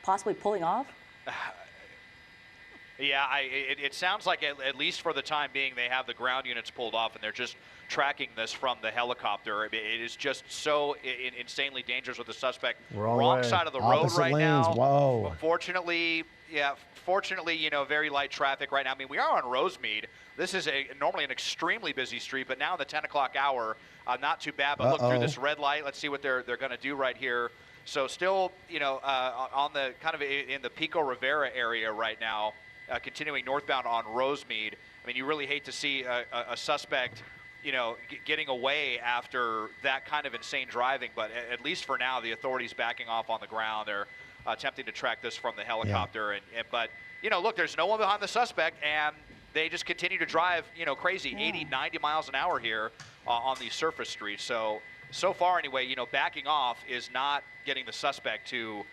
possibly pulling off? Yeah, it sounds like at least for the time being, they have the ground units pulled off, and they're just tracking this from the helicopter. It is just so insanely dangerous with the suspect. Wrong side of the road right now. Whoa. Fortunately, you know, very light traffic right now. I mean, we are on Rosemead. This is normally an extremely busy street, but now in the 10 o'clock hour, not too bad. But look through this red light. Let's see what they're going to do right here. So still, you know, on the kind of in the Pico Rivera area right now. Continuing northbound on Rosemead. I mean, you really hate to see a suspect, you know, getting away after that kind of insane driving, but at least for now, the authorities backing off on the ground. They're attempting to track this from the helicopter. Yeah. But, you know, look, there's no one behind the suspect, and they just continue to drive, you know, crazy 80, 90 miles an hour here on these surface streets. So far anyway, you know, backing off is not getting the suspect to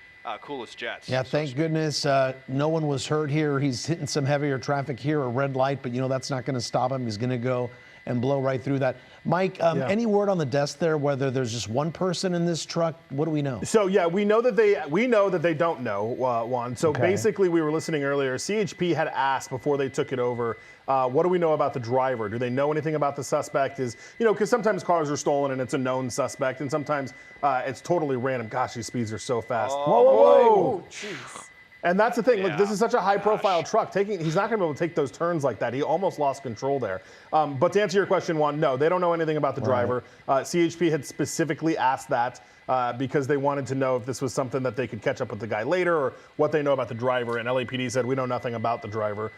cool his jets. Yeah, thank goodness no one was hurt here. He's hitting some heavier traffic here, a red light, but you know that's not going to stop him. He's going to go and blow right through that. Mike, any word on the desk there, whether there's just one person in this truck? What do we know? So yeah, we know that they don't know, Juan. So basically, we were listening earlier. CHP had asked before they took it over, what do we know about the driver? Do they know anything about the suspect? Is, you know, because sometimes cars are stolen and it's a known suspect, and sometimes it's totally random. Gosh, these speeds are so fast. Whoa, jeez. And that's the thing. Look, this is such a high-profile truck. He's not going to be able to take those turns like that. He almost lost control there. But to answer your question, Juan, no, they don't know anything about the driver. CHP had specifically asked that because they wanted to know if this was something that they could catch up with the guy later, or what they know about the driver. And LAPD said, we know nothing about the driver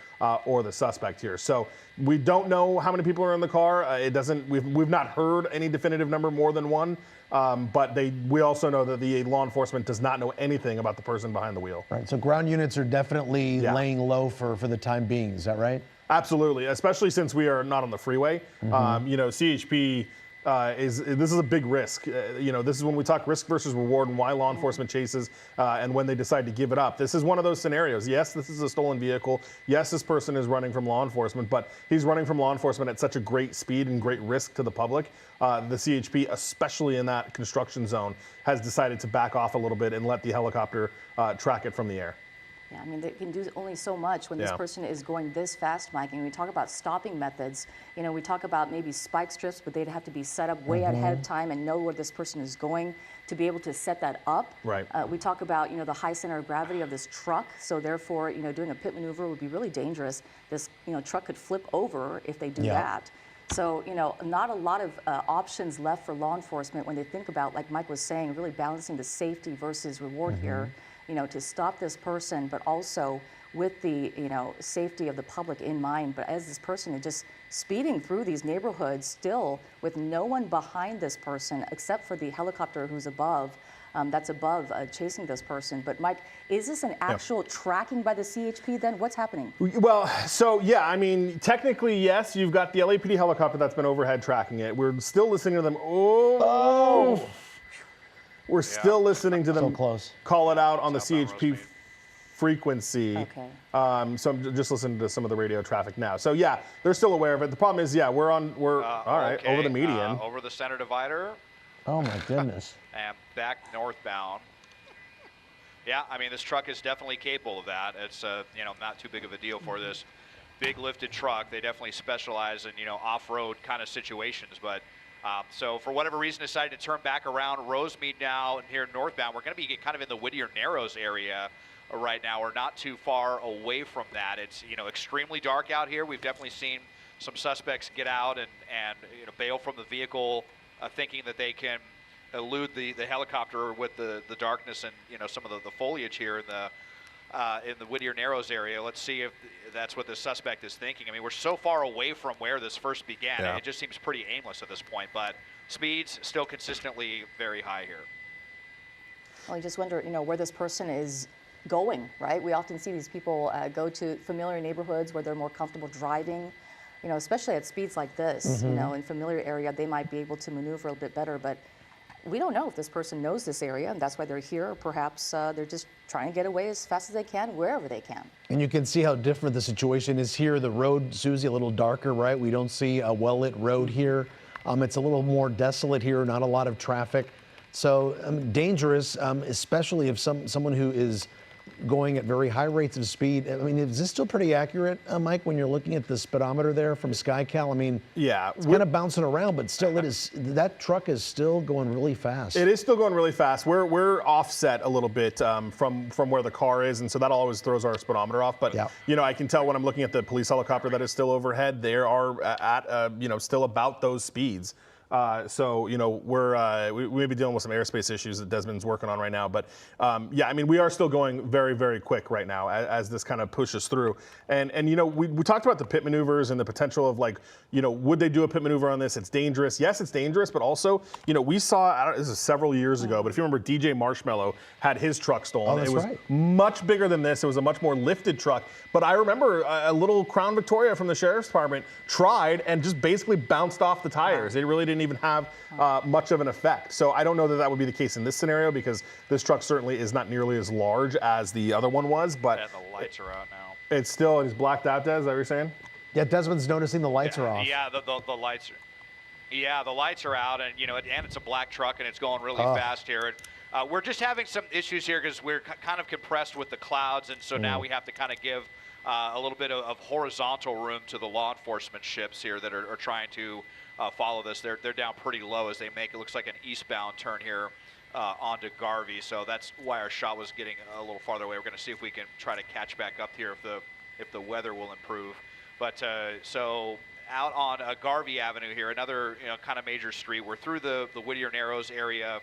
or the suspect here. So we don't know how many people are in the car. We've not heard any definitive number more than one. But we also know that the law enforcement does not know anything about the person behind the wheel. Right. So ground units are definitely laying low for the time being. Is that right? Absolutely, especially since we are not on the freeway. You know, CHP this is a big risk. You know, this is when we talk risk versus reward and why law enforcement chases and when they decide to give it up. This is one of those scenarios. Yes, this is a stolen vehicle. Yes, this person is running from law enforcement, but he's running from law enforcement at such a great speed and great risk to the public. The CHP, especially in that construction zone, has decided to back off a little bit and let the helicopter track it from the air. Yeah, I mean, they can do only so much when this person is going this fast, Mike. And we talk about stopping methods. You know, we talk about maybe spike strips, but they'd have to be set up way ahead of time and know where this person is going to be able to set that up. Right. We talk about, you know, the high center of gravity of this truck. So therefore, you know, doing a pit maneuver would be really dangerous. This, you know, truck could flip over if they do that. So, you know, not a lot of options left for law enforcement when they think about, like Mike was saying, really balancing the safety versus reward here. You know, to stop this person, but also with the, you know, safety of the public in mind. But as this person is just speeding through these neighborhoods still with no one behind this person except for the helicopter who's above, chasing this person. But Mike, is this an actual tracking by the CHP then? What's happening? Well, so yeah, I mean, technically, yes, you've got the LAPD helicopter that's been overhead tracking it. We're still listening to them. We're still listening to them call it out on the CHP frequency. Okay. So I'm just listening to some of the radio traffic now. So yeah, they're still aware of it. The problem is, we're all right, over the median. Over the center divider. Oh my goodness. And back northbound. Yeah, I mean, this truck is definitely capable of that. It's, you know, not too big of a deal for this big lifted truck. They definitely specialize in, you know, off-road kind of situations, but so for whatever reason, decided to turn back around Rosemead now and here northbound. We're going to be kind of in the Whittier Narrows area right now. We're not too far away from that. It's, you know, extremely dark out here. We've definitely seen some suspects get out and you know, bail from the vehicle, thinking that they can elude the helicopter with the darkness and, you know, some of the foliage here in the Whittier Narrows area. Let's see if that's what the suspect is thinking. I mean, we're so far away from where this first began. It just seems pretty aimless at this point, but speeds still consistently very high here. Well, you just wonder, you know, where this person is going, right? We often see these people go to familiar neighborhoods where they're more comfortable driving, you know, especially at speeds like this, you know, in familiar area, they might be able to maneuver a little bit better, but we don't know if this person knows this area, and that's why they're here. Or perhaps they're just trying to get away as fast as they can, wherever they can. And you can see how different the situation is here. The road, Susie, a little darker, right? We don't see a well-lit road here. It's a little more desolate here, not a lot of traffic. So dangerous, especially if someone who is going at very high rates of speed. I mean, is this still pretty accurate, Mike, when you're looking at the speedometer there from SkyCal? I mean, yeah, it's kind of bouncing around, but still, that truck is still going really fast. It is still going really fast. We're offset a little bit from where the car is, and so that always throws our speedometer off. But you know, I can tell when I'm looking at the police helicopter that is still overhead, they are at you know, still about those speeds. So, you know, we may be dealing with some airspace issues that Desmond's working on right now. But, yeah, I mean, we are still going very, very quick right now as this kind of pushes through. And you know, we talked about the pit maneuvers and the potential of, like, you know, would they do a pit maneuver on this? It's dangerous. Yes, it's dangerous. But also, you know, we saw, this is several years ago, but if you remember, DJ Marshmallow had his truck stolen. Oh, that's it was right. much bigger than this. It was a much more lifted truck. But I remember a little Crown Victoria from the Sheriff's Department tried and just basically bounced off the tires. They really didn't even have much of an effect. So I don't know that that would be the case in this scenario, because this truck certainly is not nearly as large as the other one was. But and the lights are out now. It's blacked out, Des, is that what you're saying? Yeah, Desmond's noticing the lights are off. Yeah, the lights are. Yeah, the lights are out, and you know, and it's a black truck, and it's going really fast here. And, we're just having some issues here because we're kind of compressed with the clouds, and so now we have to kind of give a little bit of horizontal room to the law enforcement ships here that are trying to follow this. They're down pretty low as they make it looks like an eastbound turn here onto Garvey. So that's why our shot was getting a little farther away. We're going to see if we can try to catch back up here if the weather will improve. But so out on Garvey Avenue here, another kind of major street. We're through the Whittier Narrows area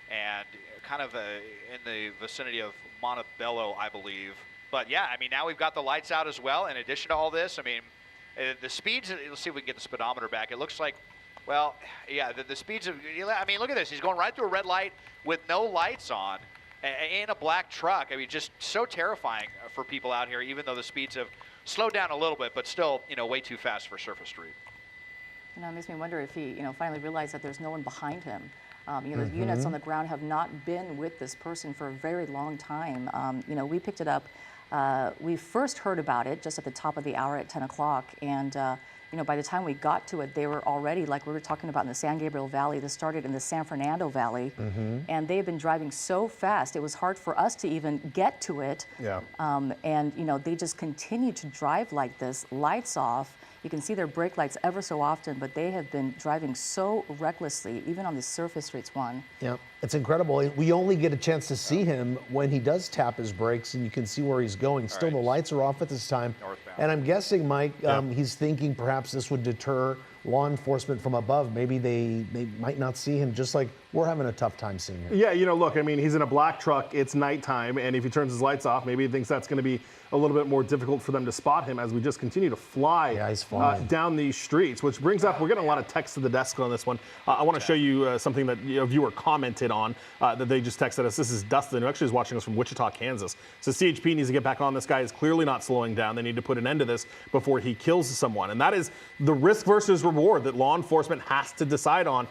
and kind of in the vicinity of Montebello, I believe. But yeah, I mean, now we've got the lights out as well. In addition to all this, I mean, the speeds, let's see if we can get the speedometer back. It looks like, well, yeah, the speeds of, I mean, look at this. He's going right through a red light with no lights on in a black truck. I mean, just so terrifying for people out here, even though the speeds have slowed down a little bit, but still, way too fast for surface street. It makes me wonder if he, finally realized that there's no one behind him. The units on the ground have not been with this person for a very long time. We picked it up. We first heard about it just at the top of the hour at 10 o'clock, and by the time we got to it, they were already, like we were talking about in the San Gabriel Valley. This started in the San Fernando Valley, and they have been driving so fast, it was hard for us to even get to it. Yeah. And they just continue to drive like this, lights off. You can see their brake lights ever so often, but they have been driving so recklessly, even on the surface streets, Juan. Yeah, it's incredible. We only get a chance to see him when he does tap his brakes, and you can see where he's going. Still, the lights are off at this time. Northbound. And I'm guessing, Mike, he's thinking perhaps this would deter law enforcement from above. Maybe they might not see him, just like we're having a tough time seeing him. Yeah, look, I mean, he's in a black truck. It's nighttime, and if he turns his lights off, maybe he thinks that's going to be a little bit more difficult for them to spot him as we just continue to fly down these streets, which brings up, we're getting a lot of text to the desk on this one. I want to show you something that a viewer commented on that they just texted us. This is Dustin, who actually is watching us from Wichita, Kansas. So CHP needs to get back on. This guy is clearly not slowing down. They need to put an end to this before he kills someone. And that is the risk versus reward that law enforcement has to decide on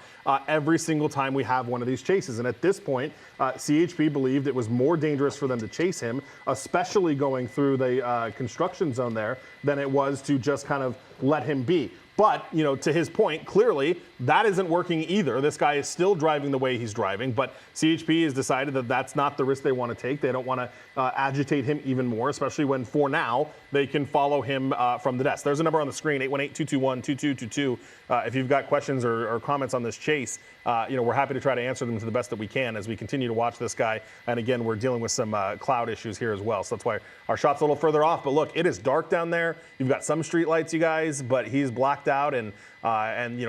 every single time we have one of these chases. And at this point, CHP believed it was more dangerous for them to chase him, especially going through the construction zone there, than it was to just kind of let him be. But, to his point, clearly that isn't working either. This guy is still driving the way he's driving, but CHP has decided that that's not the risk they want to take. They don't want to agitate him even more, especially when, for now, they can follow him from the desk. There's a number on the screen, 818-221-2222. If you've got questions or comments on this chase, we're happy to try to answer them to the best that we can as we continue to watch this guy. And again, we're dealing with some cloud issues here as well. So that's why our shot's a little further off. But look, it is dark down there. You've got some street lights, you guys, but he's blacked out, and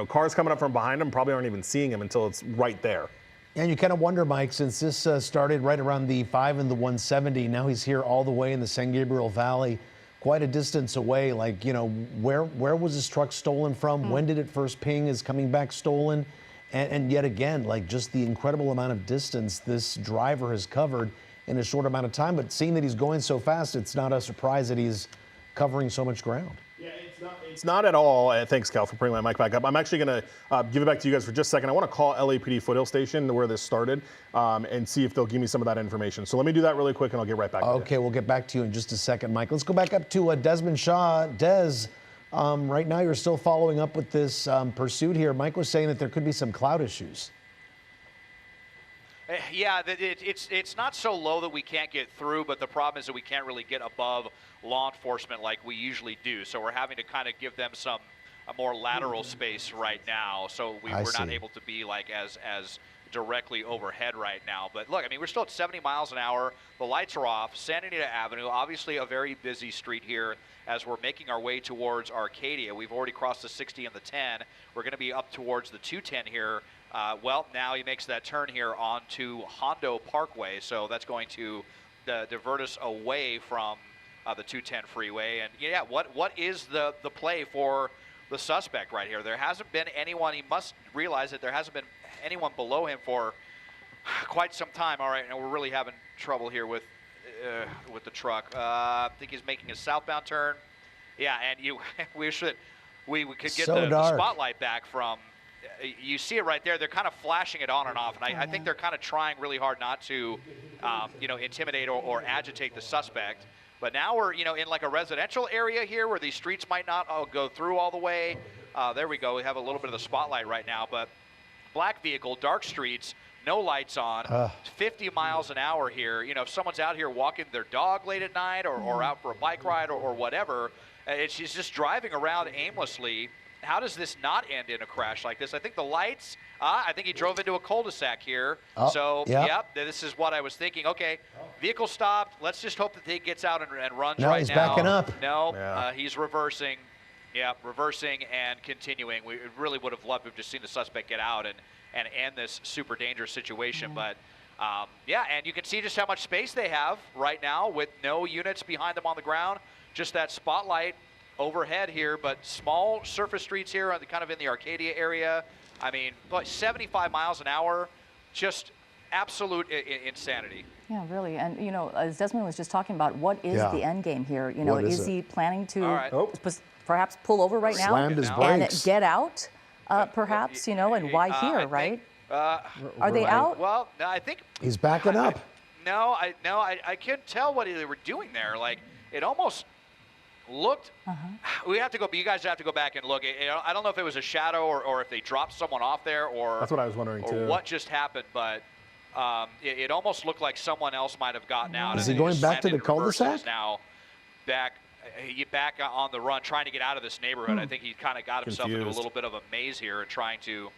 cars coming up from behind him probably aren't even seeing him until it's right there. And you kind of wonder, Mike, since this started right around the 5 and the 170, now he's here all the way in the San Gabriel Valley, quite a distance away. Like, where was his truck stolen from? When did it first ping is coming back stolen? And yet again, like, just the incredible amount of distance this driver has covered in a short amount of time. But seeing that he's going so fast, it's not a surprise that he's covering so much ground. Yeah, it's not at all. Thanks, Cal, for bringing my mic back up. I'm actually going to give it back to you guys for just a second. I want to call LAPD Foothill Station, where this started, and see if they'll give me some of that information. So let me do that really quick, and I'll get right back to you. Okay, we'll get back to you in just a second, Mike. Let's go back up to Desmond Shaw. Des, right now you're still following up with this pursuit here. Mike was saying that there could be some cloud issues. Yeah, it's not so low that we can't get through, but the problem is that we can't really get above law enforcement like we usually do. So we're having to kind of give them a more lateral space right now. So we're not able to be like as directly overhead right now. But look, I mean, we're still at 70 miles an hour. The lights are off. Santa Anita Avenue, obviously a very busy street here as we're making our way towards Arcadia. We've already crossed the 60 and the 10. We're going to be up towards the 210 here. Well, now he makes that turn here onto Hondo Parkway, so that's going to divert us away from the 210 freeway. And yeah, what is the play for the suspect right here? There hasn't been anyone. He must realize that there hasn't been anyone below him for quite some time. All right, and we're really having trouble here with the truck. I think he's making a southbound turn. Yeah, and we could get the spotlight back from. You see it right there. They're kind of flashing it on and off, and I think they're kind of trying really hard not to, intimidate or agitate the suspect. But now we're, in like a residential area here where these streets might not go through all the way. There we go. We have a little bit of the spotlight right now, but black vehicle, dark streets, no lights on, 50 miles an hour here. If someone's out here walking their dog late at night or out for a bike ride or whatever, she's just driving around aimlessly. How does this not end in a crash like this? I think the lights, I think he drove into a cul-de-sac here. Yep, this is what I was thinking. Okay, vehicle stopped. Let's just hope that he gets out and runs right now. No, he's backing up. No, he's reversing. Yeah, reversing and continuing. We really would have loved to have just seen the suspect get out and end this super dangerous situation. But, and you can see just how much space they have right now with no units behind them on the ground. Just that spotlight overhead here, but small surface streets here kind of in the Arcadia area. I mean, 75 miles an hour, just absolute insanity. Yeah, really. And, as Desmond was just talking about, what is the end game here? Is he planning to perhaps pull over right now and get out, perhaps, and why here, right? Are they out? Well, I think he's backing up. I couldn't tell what they were doing there. Like, it almost looked. We have to go. You guys have to go back and look. I don't know if it was a shadow or if they dropped someone off there or. That's what I was wondering too. Or what just happened, but it almost looked like someone else might have gotten out. Is he going back to the cul-de-sac? Now, back on the run, trying to get out of this neighborhood. I think he kind of got himself into a little bit of a maze here and trying to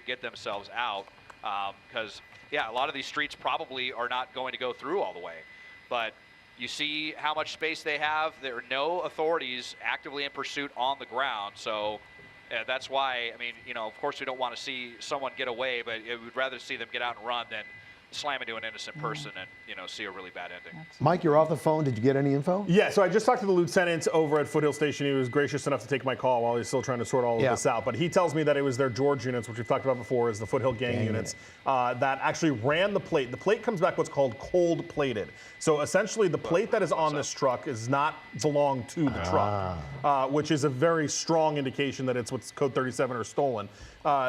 get themselves out. Because a lot of these streets probably are not going to go through all the way, but. You see how much space they have. There are no authorities actively in pursuit on the ground. So that's why, I mean, of course we don't want to see someone get away, but we'd rather see them get out and run than slam into an innocent person and, see a really bad ending. Mike, you're off the phone. Did you get any info? Yeah, so I just talked to the lieutenant over at Foothill Station. He was gracious enough to take my call while he's still trying to sort all of this out. But he tells me that it was their George units, which we've talked about before, is the Foothill gang units, that actually ran the plate. The plate comes back what's called cold plated. So essentially the plate that is on this truck does not belong to the truck, which is a very strong indication that it's what's code 37 or stolen.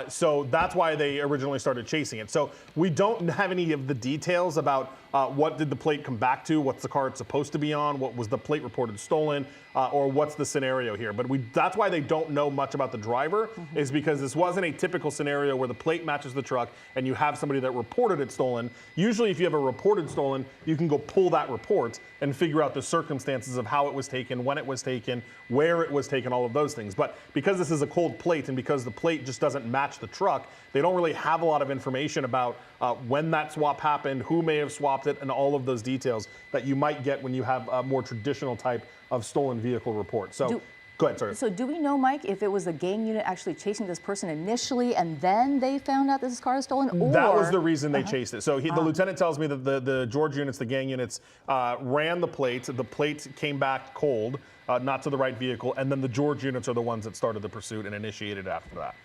So that's why they originally started chasing it. So we don't have any of the details about what did the plate come back to, what's the car it's supposed to be on, what was the plate reported stolen, or what's the scenario here. But that's why they don't know much about the driver, is because this wasn't a typical scenario where the plate matches the truck and you have somebody that reported it stolen. Usually if you have a reported stolen, you can go pull that report and figure out the circumstances of how it was taken, when it was taken, where it was taken, all of those things. But because this is a cold plate and because the plate just doesn't match the truck, they don't really have a lot of information about when that swap happened, who may have swapped it, and all of those details that you might get when you have a more traditional type of stolen vehicle report. So go ahead, sorry. So do we know, Mike, if it was a gang unit actually chasing this person initially and then they found out this car is stolen? Or that was the reason they chased it. So the lieutenant tells me that the George units, the gang units, ran the plate. The plate came back cold, not to the right vehicle, and then the George units are the ones that started the pursuit and initiated after that.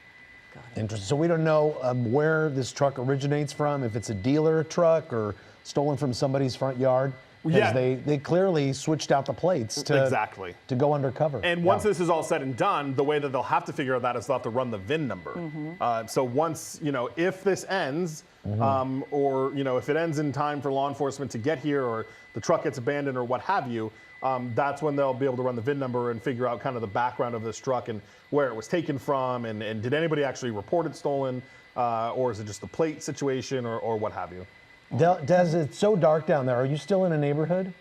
Interesting. So we don't know where this truck originates from, if it's a dealer truck or stolen from somebody's front yard. Yeah. They clearly switched out the plates to go undercover. And once this is all said and done, the way that they'll have to figure that is they'll have to run the VIN number. So once, if this ends, or, if it ends in time for law enforcement to get here, or the truck gets abandoned or what have you, that's when they'll be able to run the VIN number and figure out kind of the background of this truck and where it was taken from, and did anybody actually report it stolen, or is it just a plate situation, or what have you. Des, it's so dark down there. Are you still in a neighborhood?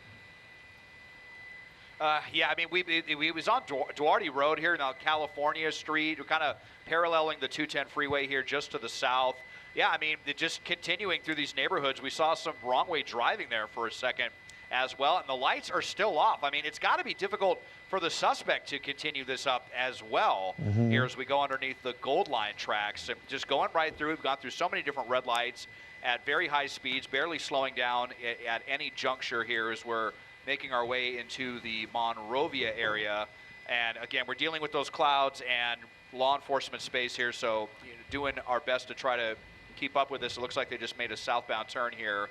Yeah, I mean, we was on Duarte Road here, now California Street. We're kind of paralleling the 210 freeway here just to the south. Yeah, I mean, just continuing through these neighborhoods, we saw some wrong way driving there for a second as well, and the lights are still off. I mean, it's got to be difficult for the suspect to continue this up as well here as we go underneath the Gold Line tracks. And just going right through, we've gone through so many different red lights at very high speeds, barely slowing down at any juncture here as we're making our way into the Monrovia area. And again, we're dealing with those clouds and law enforcement space here, so doing our best to try to keep up with this. It looks like they just made a southbound turn here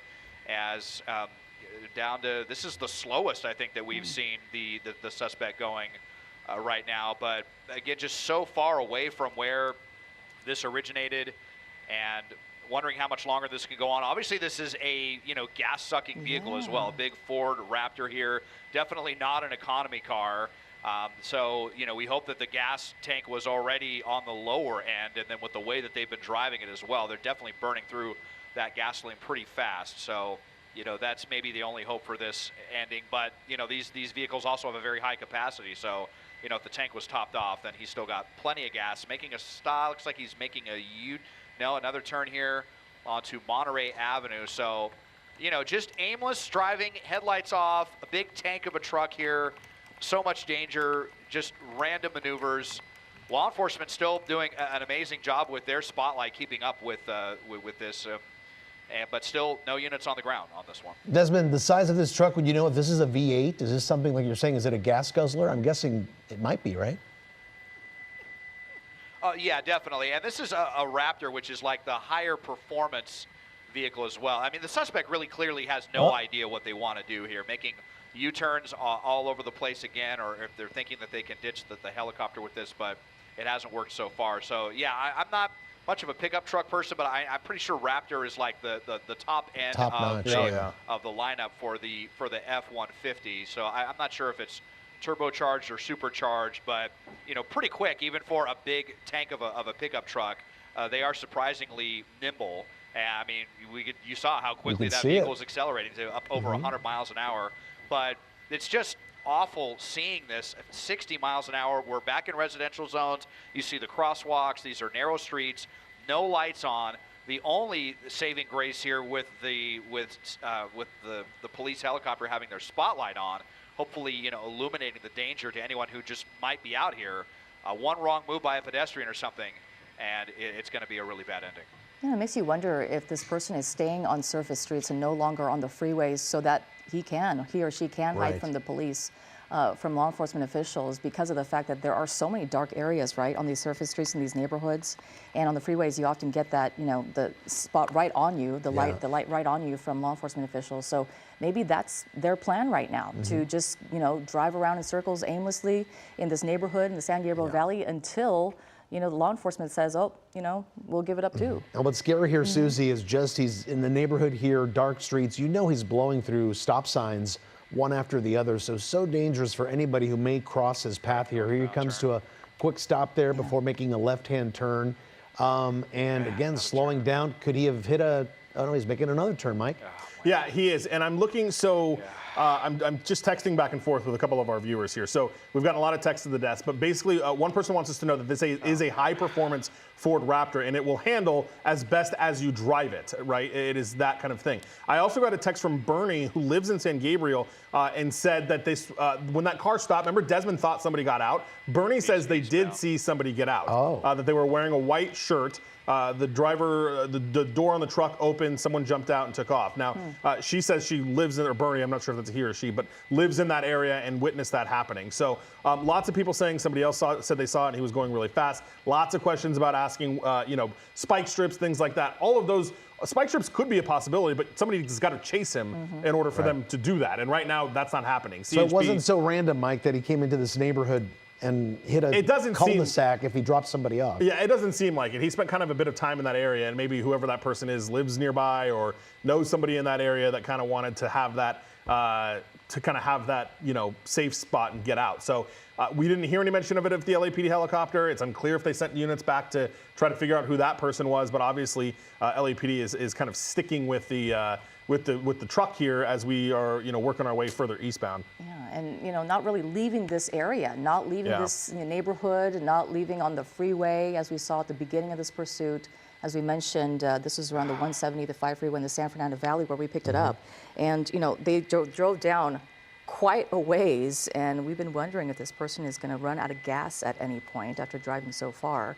as down to, this is the slowest I think that we've seen the suspect going right now. But again, just so far away from where this originated, and wondering how much longer this can go on. Obviously, this is a gas-sucking vehicle as well. A big Ford Raptor here, definitely not an economy car. So we hope that the gas tank was already on the lower end, and then with the way that they've been driving it as well, they're definitely burning through that gasoline pretty fast. So that's maybe the only hope for this ending. But these vehicles also have a very high capacity. So if the tank was topped off, then he's still got plenty of gas. Making a stop, looks like he's making another turn here onto Monterey Avenue. So, just aimless driving, headlights off, a big tank of a truck here, so much danger, just random maneuvers. Law enforcement still doing an amazing job with their spotlight, keeping up with this, but still no units on the ground on this one. Desmond, the size of this truck, would you know if this is a V8? Is this something like you're saying, is it a gas guzzler? I'm guessing it might be, right? Yeah, definitely. And this is a Raptor, which is like the higher performance vehicle as well. I mean, the suspect really clearly has no idea what they want to do here, making U-turns all over the place again, or if they're thinking that they can ditch the helicopter with this, but it hasn't worked so far. So, yeah, I'm not much of a pickup truck person, but I'm pretty sure Raptor is like the top end of the lineup for the F-150. So I'm not sure if it's turbocharged or supercharged, but pretty quick even for a big tank of a pickup truck. They are surprisingly nimble. I mean, you saw how quickly that vehicle is accelerating to up over 100 miles an hour. But it's just awful seeing this 60 miles an hour. We're back in residential zones. You see the crosswalks. These are narrow streets, no lights on. The only saving grace here with the police helicopter having their spotlight on, hopefully illuminating the danger to anyone who just might be out here. One wrong move by a pedestrian or something, and it's going to be a really bad ending. Yeah, it makes you wonder if this person is staying on surface streets and no longer on the freeways so that he or she can hide from the police, from law enforcement officials, because of the fact that there are so many dark areas, right, on these surface streets in these neighborhoods. And on the freeways, you often get that, the spot right on you, the light right on you from law enforcement officials. So maybe that's their plan right now, to just, drive around in circles aimlessly in this neighborhood in the San Gabriel Valley until the law enforcement says, we'll give it up too. And what's scary here, Susie, is just he's in the neighborhood here, dark streets. He's blowing through stop signs one after the other. So dangerous for anybody who may cross his path here. Here he comes to a quick stop there before making a left-hand turn. And again, slowing down. Could he have hit he's making another turn, Mike. Yeah, he is. And I'm looking, I'm just texting back and forth with a couple of our viewers here. So we've gotten a lot of texts to the desk, but basically one person wants us to know that this is a high-performance Ford Raptor, and it will handle as best as you drive it, right? It is that kind of thing. I also got a text from Bernie, who lives in San Gabriel, and said that when that car stopped, remember Desmond thought somebody got out? Bernie says they did see somebody get out, that they were wearing a white shirt. The driver, the door on the truck opened, someone jumped out and took off. Now, she says she lives in, or Bernie, I'm not sure if that's a he or she, but lives in that area and witnessed that happening. So lots of people saying somebody else said they saw it and he was going really fast. Lots of questions about asking, spike strips, things like that. All of those spike strips could be a possibility, but somebody's got to chase him in order for them to do that. And right now, that's not happening. So it wasn't so random, Mike, that he came into this neighborhood and hit a cul-de-sac if he dropped somebody off. Yeah, it doesn't seem like it. He spent kind of a bit of time in that area, and maybe whoever that person is lives nearby or knows somebody in that area that kind of wanted to have that, safe spot and get out. So we didn't hear any mention of it at the LAPD helicopter. It's unclear if they sent units back to try to figure out who that person was, but obviously LAPD is kind of sticking with the truck here as we are, working our way further eastbound. Yeah, and not really leaving this area, not leaving this neighborhood, not leaving on the freeway as we saw at the beginning of this pursuit. As we mentioned, this was around the 170, the 5 freeway in the San Fernando Valley where we picked it up. And, they drove down quite a ways, and we've been wondering if this person is going to run out of gas at any point after driving so far.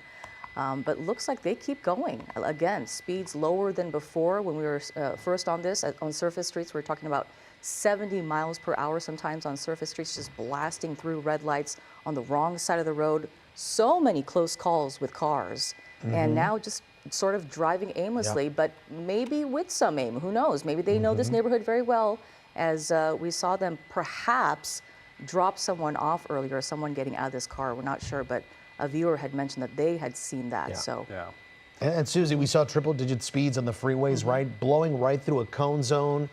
But looks like they keep going. Again, speeds lower than before. When we were first on this, on surface streets, we were talking about 70 miles per hour sometimes on surface streets, just blasting through red lights on the wrong side of the road. So many close calls with cars. And now just sort of driving aimlessly, but maybe with some aim. Who knows? Maybe they know this neighborhood very well, as we saw them perhaps drop someone off earlier, someone getting out of this car. We're not sure, but a viewer had mentioned that they had seen that. And Susie, we saw triple-digit speeds on the freeways, right? Blowing right through a cone zone.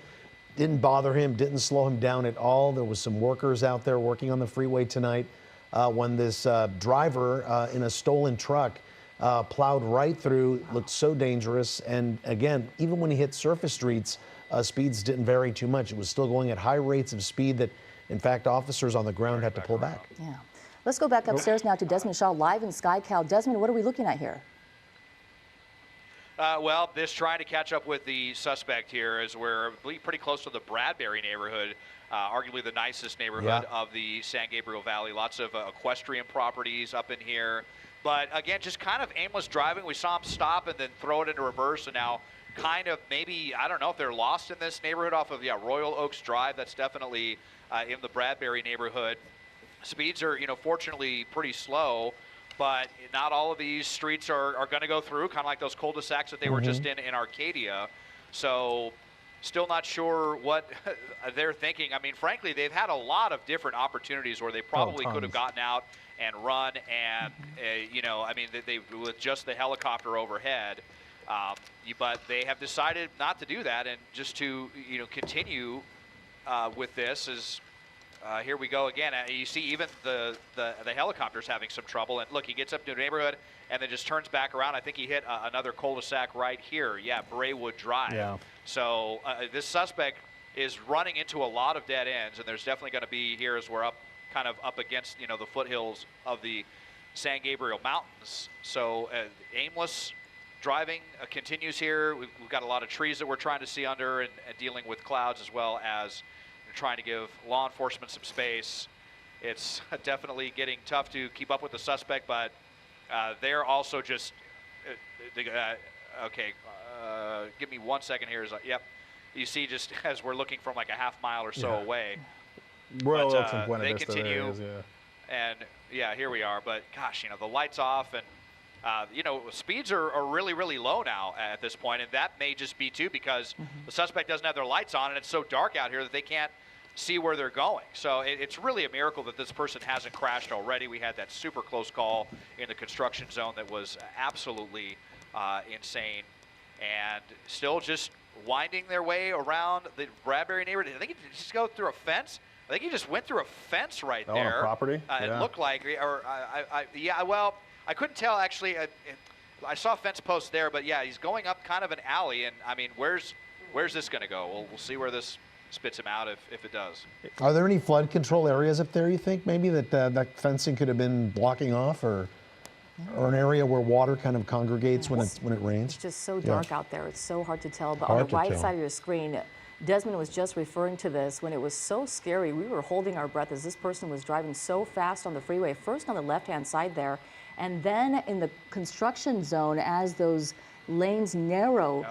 Didn't bother him, didn't slow him down at all. There was some workers out there working on the freeway tonight when this driver in a stolen truck plowed right through, looked so dangerous. And again, even when he hit surface streets, speeds didn't vary too much. It was still going at high rates of speed that, in fact, officers on the ground had to pull back. Yeah. Let's go back upstairs now to Desmond Shaw live in SkyCal. Desmond, what are we looking at here? Well, this trying to catch up with the suspect here as we're pretty close to the Bradbury neighborhood, arguably the nicest neighborhood of the San Gabriel Valley. Lots of equestrian properties up in here. But again, just kind of aimless driving. We saw him stop and then throw it into reverse, and now kind of maybe, I don't know if they're lost in this neighborhood off of Royal Oaks Drive. That's definitely in the Bradbury neighborhood. Speeds are, fortunately pretty slow, but not all of these streets are going to go through, kind of like those cul-de-sacs that they were just in Arcadia. So still not sure what they're thinking. I mean, frankly, they've had a lot of different opportunities where they probably could have gotten out and run and, I mean, they with just the helicopter overhead. But they have decided not to do that and just to, continue with this as here we go again. You see even the helicopter's having some trouble. And look, he gets up to the neighborhood and then just turns back around. I think he hit another cul-de-sac right here. Yeah, Braywood Drive. Yeah. So this suspect is running into a lot of dead ends, and there's definitely going to be here as we're kind of up against, the foothills of the San Gabriel Mountains. So aimless driving continues here. We've got a lot of trees that we're trying to see under and dealing with clouds, as well as trying to give law enforcement some space. It's definitely getting tough to keep up with the suspect, but they're also just okay. Give me 1 second here. Yep, you see, just as we're looking from like a half mile or so away. Royal Oaks and Buena they Vista continue, and here we are. But gosh, the lights off, and speeds are really, really low now at this point, and that may just be too because the suspect doesn't have their lights on, and it's so dark out here that they can't see where they're going. So it's really a miracle that this person hasn't crashed already. We had that super close call in the construction zone that was absolutely insane, and still just winding their way around the Bradbury neighborhood. I think he just go through a fence. I think he just went through a fence right there. On property? It looked like, or well, I couldn't tell actually. I saw a fence post there, but yeah, he's going up kind of an alley, and I mean, where's this going to go? We'll see where this spits him out if it does. Are there any flood control areas up there, you think, maybe that that fencing could have been blocking off, or an area where water kind of congregates when it rains? It's just so dark out there. It's so hard to tell. But on the right side of your screen, Desmond was just referring to this when it was so scary. We were holding our breath as this person was driving so fast on the freeway, first on the left-hand side there, and then in the construction zone as those lanes narrow,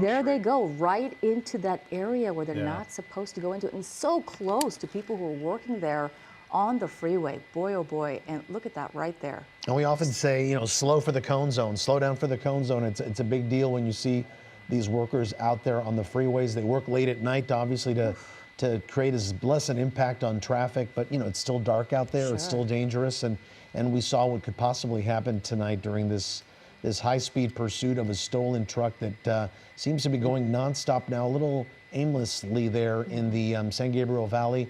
there they go, right into that area where they're not supposed to go into, and so close to people who are working there on the freeway. Boy, oh boy, and look at that right there. And we often say, slow for the cone zone, slow down for the cone zone. It's a big deal when you see these workers out there on the freeways. They work late at night, obviously, to create as less an impact on traffic, but it's still dark out there. It's still dangerous, and we saw what could possibly happen tonight during this high-speed pursuit of a stolen truck that seems to be going nonstop now, a little aimlessly there in the San Gabriel Valley.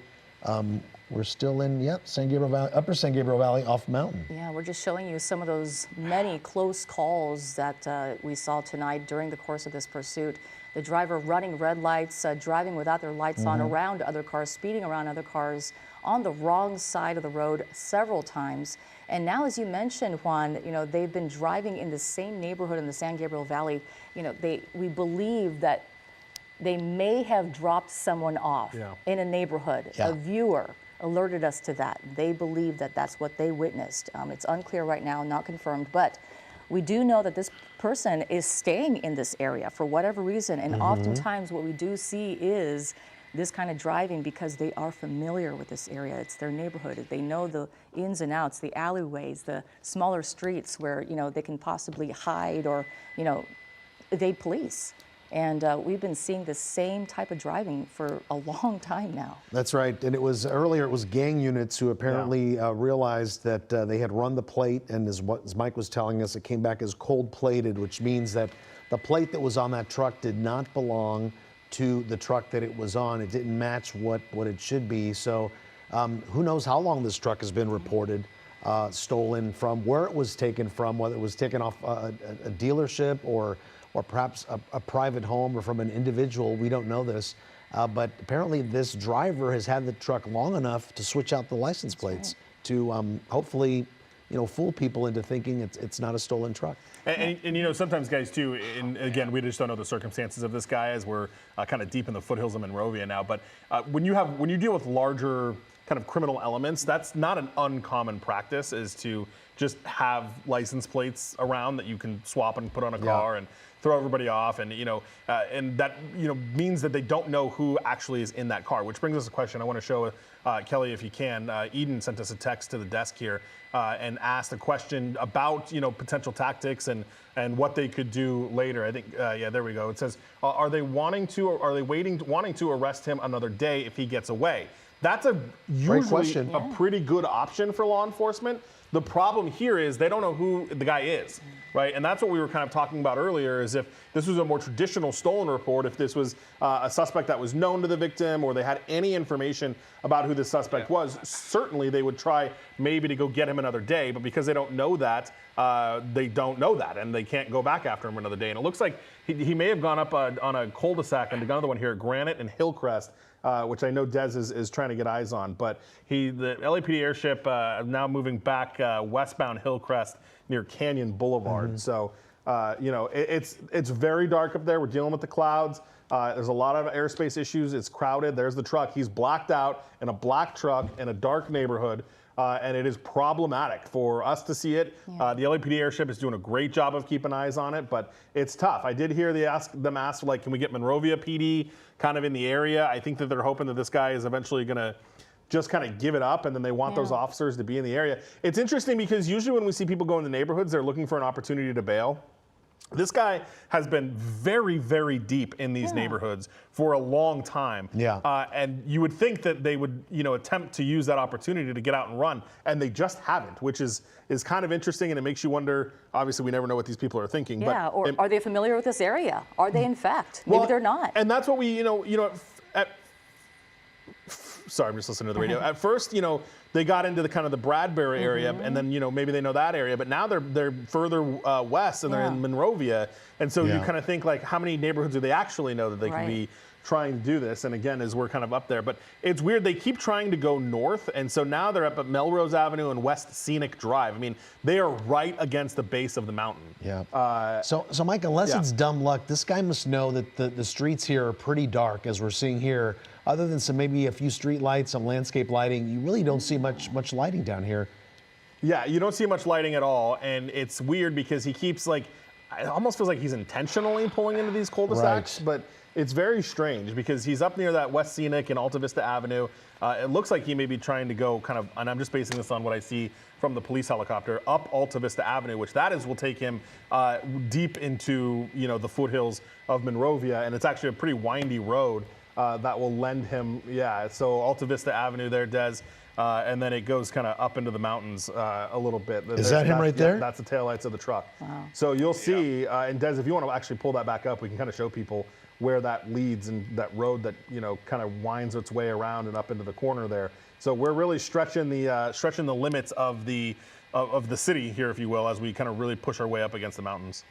We're still in, San Gabriel Valley, Upper San Gabriel Valley off mountain. Yeah, we're just showing you some of those many close calls that we saw tonight during the course of this pursuit. The driver running red lights, driving without their lights on around other cars, speeding around other cars on the wrong side of the road several times. And now, as you mentioned, Juan, they've been driving in the same neighborhood in the San Gabriel Valley. We believe that they may have dropped someone off in a neighborhood. A viewer alerted us to that. They believe that that's what they witnessed. It's unclear right now, not confirmed, but we do know that this person is staying in this area for whatever reason. And oftentimes what we do see is this kind of driving because they are familiar with this area. It's their neighborhood. They know the ins and outs, the alleyways, the smaller streets where, they can possibly hide or, evade police. And we've been seeing the same type of driving for a long time now. That's right. And it was gang units who apparently realized that they had run the plate. And as Mike was telling us, it came back as cold plated, which means that the plate that was on that truck did not belong to the truck that it was on. It didn't match what it should be. So who knows how long this truck has been reported stolen from, where it was taken from, whether it was taken off a dealership or perhaps a private home or from an individual. We don't know this. But apparently this driver has had the truck long enough to switch out the license plates to hopefully, fool people into thinking it's not a stolen truck. And sometimes guys too, and again, we just don't know the circumstances of this guy as we're kind of deep in the foothills of Monrovia now. But when you deal with larger kind of criminal elements, that's not an uncommon practice, is to just have license plates around that you can swap and put on a car and throw everybody off, and and that means that they don't know who actually is in that car. Which brings us a question I want to show Kelly, if you can. Eden sent us a text to the desk here and asked a question about potential tactics and what they could do later. I think there we go. It says, are they wanting to arrest him another day if he gets away? That's usually a pretty good option for law enforcement. The problem here is they don't know who the guy is, right? And that's what we were kind of talking about earlier, is if this was a more traditional stolen report, if this was a suspect that was known to the victim or they had any information about who the suspect was, certainly they would try maybe to go get him another day. But because they don't know that, and they can't go back after him another day. And it looks like he may have gone up on a cul-de-sac and another one here at Granite and Hillcrest, which I know Dez is trying to get eyes on. But the LAPD airship now moving back westbound Hillcrest near Canyon Boulevard. So, it's very dark up there. We're dealing with the clouds. There's a lot of airspace issues. It's crowded. There's the truck. He's blacked out in a black truck in a dark neighborhood. And it is problematic for us to see it. The LAPD airship is doing a great job of keeping eyes on it, but it's tough. I did hear them ask, like, can we get Monrovia PD kind of in the area? I think that they're hoping that this guy is eventually going to just kind of give it up, and then they want those officers to be in the area. It's interesting because usually when we see people go in the neighborhoods, they're looking for an opportunity to bail. This guy has been very, very deep in these neighborhoods for a long time. And you would think that they would, attempt to use that opportunity to get out and run, and they just haven't, which is kind of interesting, and it makes you wonder. Obviously, we never know what these people are thinking. Yeah, or are they familiar with this area? Are they, in fact? Maybe they're not. And that's what we, sorry, I'm just listening to the radio. At first, they got into the kind of the Bradbury area, and then maybe they know that area, but now they're further west and they're in Monrovia, and so you kind of think, like, how many neighborhoods do they actually know that they can be trying to do this? And again, as we're kind of up there, but it's weird. They keep trying to go north, and so now they're up at Melrose Avenue and West Scenic Drive. I mean, they are right against the base of the mountain. So Mike, unless it's dumb luck, this guy must know that the streets here are pretty dark, as we're seeing here. Other than maybe a few street lights, some landscape lighting, you really don't see much lighting down here. Yeah, you don't see much lighting at all, and it's weird because he keeps, like, it almost feels like he's intentionally pulling into these cul-de-sacs, but It's very strange because he's up near that West Scenic and Alta Vista Avenue. It looks like he may be trying to go kind of, and I'm just basing this on what I see from the police helicopter, up Alta Vista Avenue, which will take him deep into, the foothills of Monrovia, and it's actually a pretty windy road that will lend him, so Alta Vista Avenue there, Des, and then it goes kind of up into the mountains a little bit. Is that him right there? Yeah, that's the taillights of the truck. Wow. So you'll see, and Des, if you want to actually pull that back up, we can kind of show people where that leads and that road that kind of winds its way around and up into the corner there. So we're really stretching the limits of the city here, if you will, as we kind of really push our way up against the mountains.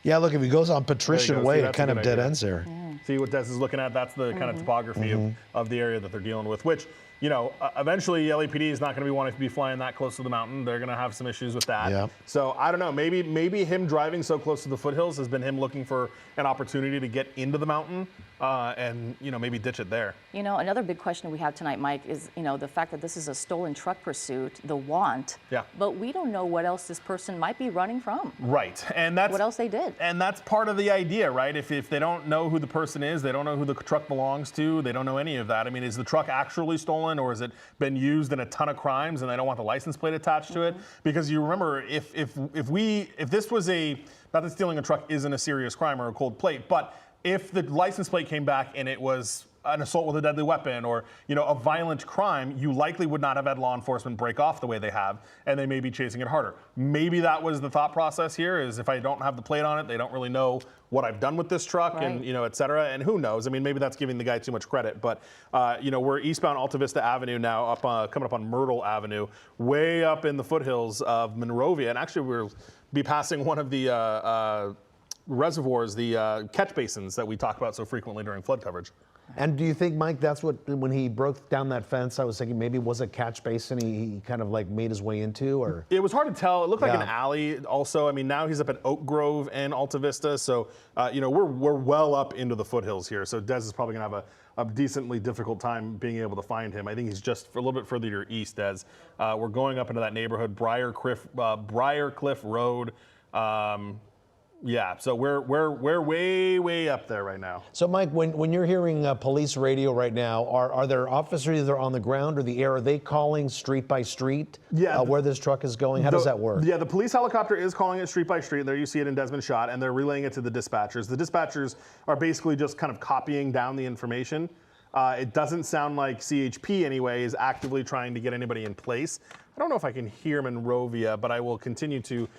Yeah, look, if he goes on Patrician Way, it kind of dead ends there. Yeah. See what Des is looking at? That's the kind of topography of the area that they're dealing with, which, eventually LAPD is not going to be wanting to be flying that close to the mountain. They're going to have some issues with that. Yeah. So I don't know. Maybe him driving so close to the foothills has been him looking for an opportunity to get into the mountain and maybe ditch it there. Another big question we have tonight, Mike, is the fact that this is a stolen truck pursuit, the want. Yeah. But we don't know what else this person might be running from. Right, and that's what else they did. And that's part of the idea, right? If they don't know who the person is, they don't know who the truck belongs to, they don't know any of that. I mean, is the truck actually stolen, or has it been used in a ton of crimes and they don't want the license plate attached to it? Because you remember, if this was not that stealing a truck isn't a serious crime or a cold plate, but if the license plate came back and it was an assault with a deadly weapon or a violent crime, you likely would not have had law enforcement break off the way they have, and they may be chasing it harder. Maybe that was the thought process here, is if I don't have the plate on it, they don't really know what I've done with this truck, right. and et cetera, and who knows? I mean, maybe that's giving the guy too much credit, but we're eastbound Alta Vista Avenue now, up coming up on Myrtle Avenue, way up in the foothills of Monrovia, and actually we'll be passing one of the reservoirs, the catch basins that we talk about so frequently during flood coverage. And do you think, Mike, that's what, when he broke down that fence, I was thinking maybe it was a catch basin he kind of like made his way into, or? It was hard to tell. It looked like an alley also. I mean, now he's up at Oak Grove and Alta Vista, so, we're well up into the foothills here, so Des is probably gonna have a decently difficult time being able to find him. I think he's just a little bit further to your east, Des. We're going up into that neighborhood, Briarcliff Road. Yeah, so we're way up there right now. So, Mike, when you're hearing police radio right now, are there officers either on the ground or the air? Are they calling street by street where this truck is going? How does that work? Yeah, the police helicopter is calling it street by street. There you see it in Desmond shot, and they're relaying it to the dispatchers. The dispatchers are basically just kind of copying down the information. It doesn't sound like CHP, anyway, is actively trying to get anybody in place. I don't know if I can hear Monrovia, but I will continue to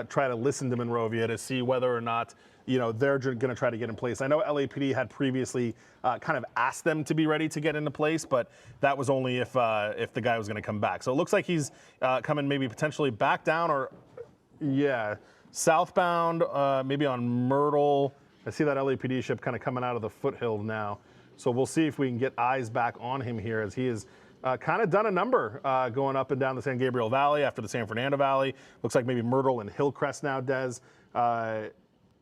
try to listen to Monrovia to see whether or not they're going to try to get in place. I know LAPD had previously kind of asked them to be ready to get into place, but that was only if the guy was going to come back. So it looks like he's coming maybe potentially back down or, southbound, maybe on Myrtle. I see that LAPD ship kind of coming out of the foothill now. So we'll see if we can get eyes back on him here, as he is kind of done a number going up and down the San Gabriel Valley after the San Fernando Valley. Looks like maybe Myrtle and Hillcrest now, Des. Oh,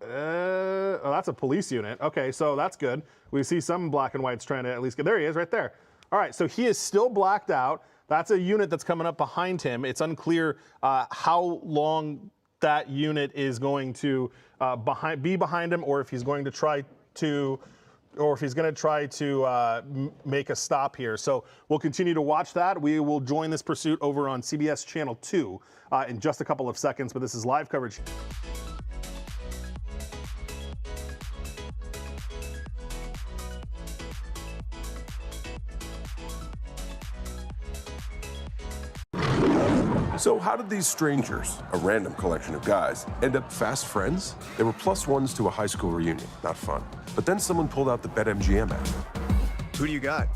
that's a police unit. Okay, so that's good. We see some black and whites trying to at least get, there he is right there. All right, so he is still blacked out. That's a unit that's coming up behind him. It's unclear how long that unit is going to be behind him, or if he's going to try to make a stop here. So we'll continue to watch that. We will join this pursuit over on CBS Channel 2 in just a couple of seconds, but this is live coverage. So how did these strangers, a random collection of guys, end up fast friends? They were plus ones to a high school reunion, not fun. But then someone pulled out the BetMGM app. Who do you got?